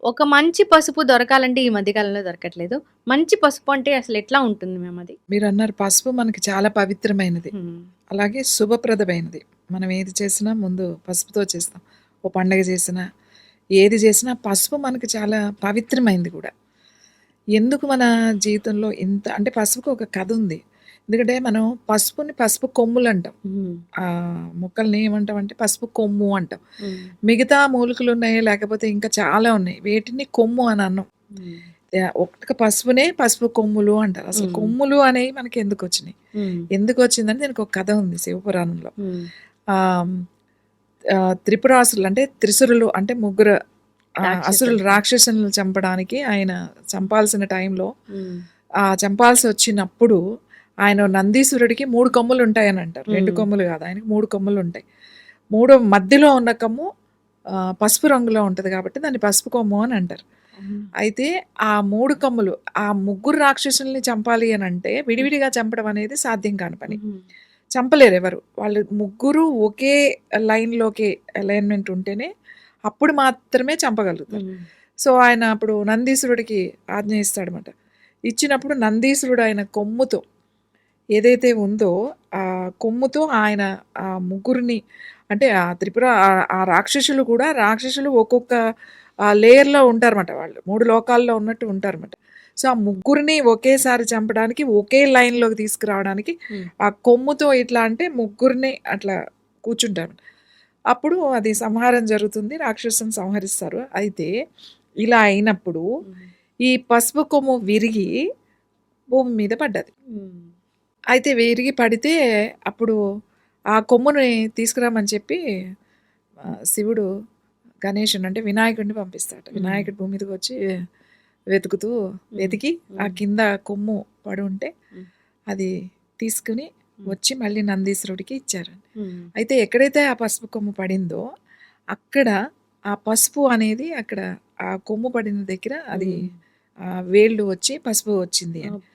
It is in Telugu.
ఒక మంచి పసుపు దొరకాలంటే ఈ మధ్య కాలంలో దొరకట్లేదు. మంచి పసుపు అంటే అసలెట్లా ఉంటుంది మ్యామ్ అది? మీరన్నారు పసుపు మనకి చాలా పవిత్రమైనది. హ్మ్. అలాగే శుభప్రదమైనది. మనం ఏది చేసినా ముందు పసుపుతో చేస్తాం. ఓ పండగ చేసినా, ఏది చేసినా పసుపు మనకి చాలా పవిత్రమైంది కూడా. ఎందుకు మన జీవితంలో ఇంత అంటే పసుపుకి ఒక కథ ఉంది. ఎందుకంటే మనం పసుపుని పసుపు కొమ్ములంటాం. హ్మ్. మొక్కల్ని ఏమంటామంటే పసుపు కొమ్ము అంటాం. హ్మ్. మిగతా మూలికలున్నాయి, లేకపోతే ఇంకా చాలా ఉన్నాయి. వేటిని కొమ్ము అని అనం. హ్మ్. ఒక్క పసుపునే పసుపు కొమ్ములు అంటారు. అసలు హ్మ్. కొమ్ములు అనేవి మనకెందుకొచ్చినియి? హ్మ్. ఎందుకొచ్చిందంటే దీనికొక కథ ఉంది శివపురాణంలో. హ్మ్. ఆహ్, త్రిపురాసురులు అంటే త్రిశురులు అంటే ముగ్గురు అసురులు రాక్షసులు. రాక్షసులను చంపడానికి ఆయన చంపాల్సిన టైంలో హ్మ్. చంపాల్సొచ్చినప్పుడు ఆయన నందీశ్వరుడికి 3 కొమ్ములుంటాయని అంటారు. 2 హ్మ్. కొమ్ములు గాదు. ఆయనకి 3 కొమ్ములుంటాయి. మూడో మధ్యలో ఉన్న కొమ్ము పసుపు రంగులో ఉంటది కాబట్టి దాన్ని పసుపు కొమ్ము అని అంటారు. అవునా? అయితే ఆ 3 కొమ్ములు ఆ ముగ్గురు రాక్షసుల్ని చంపాలి అనంటే హ్మ్. విడివిడిగా చంపడం అనేది సాధ్యం కాని పని. హుహు. చంపలేరెవరు. వాళ్ళు ముగ్గురు ఒకే లైన్‌లోకి అలైన్‌మెంట్ ఉంటేనే అప్పుడు మాత్రమే చంపగలుగుతారు. హ్మ్. సో, ఆయన అప్పుడు నందీశ్వరుడికి ఆజ్ఞ ఇస్తాడనమాట. ఇచ్చినప్పుడు నందీశ్వరుడు ఆయన కొమ్ముతో ఏదైతే ఉందో ఆ కొమ్ముతో ఆయన ఆ ముగ్గురిని అంటే ఆ త్రిపుర ఆ రాక్షసులు కూడా రాక్షసులు ఒక్కొక్క లేయర్‌లో ఉంటారన్నమాట వాళ్ళు. 3 లోకాల్లో ఉన్నట్టు ఉంటారన్నమాట. సో, ఆ ముగ్గురిని ఒకేసారి చంపడానికి ఒకే లైన్‌లోకి తీసుకురావడానికి హ్మ్. ఆ కొమ్ముతో ఇట్లా అంటే ముగ్గురిని అట్లా కూర్చుంటారు. అప్పుడు అది సంహారం జరుగుతుంది. రాక్షసుని సంహరిస్తారు. అయితే ఇలా అయినప్పుడు హ్మ్. ఈ పసుపు కొమ్ము విరిగి భూమి మీద పడ్డది. హ్మ్. అయితే విరిగి పడితే అప్పుడు ఆ కొమ్ముని తీసుకురామని చెప్పి శివుడు గణేషుడిని అంటే వినాయకుడిని పంపిస్తాడు. హ్మ్. వినాయకుడు భూమి మీదకొచ్చి వెతుకుతూ హ్మ్. వెతికి ఆ హ్మ్. కింద కొమ్ము పడుంటే హ్మ్. అది తీసుకొని హ్మ్. వచ్చి మళ్ళీ నందీశ్వరుడికి ఇచ్చారు. హ్మ్. అయితే ఎక్కడైతే ఆ పసుపు కొమ్ము పడిందో అక్కడ ఆ పసుపు అనేది అక్కడ ఆ కొమ్ము పడిన దగ్గర అది హ్మ్. వేళ్ళు వచ్చి పసుపు వచ్చింది అని.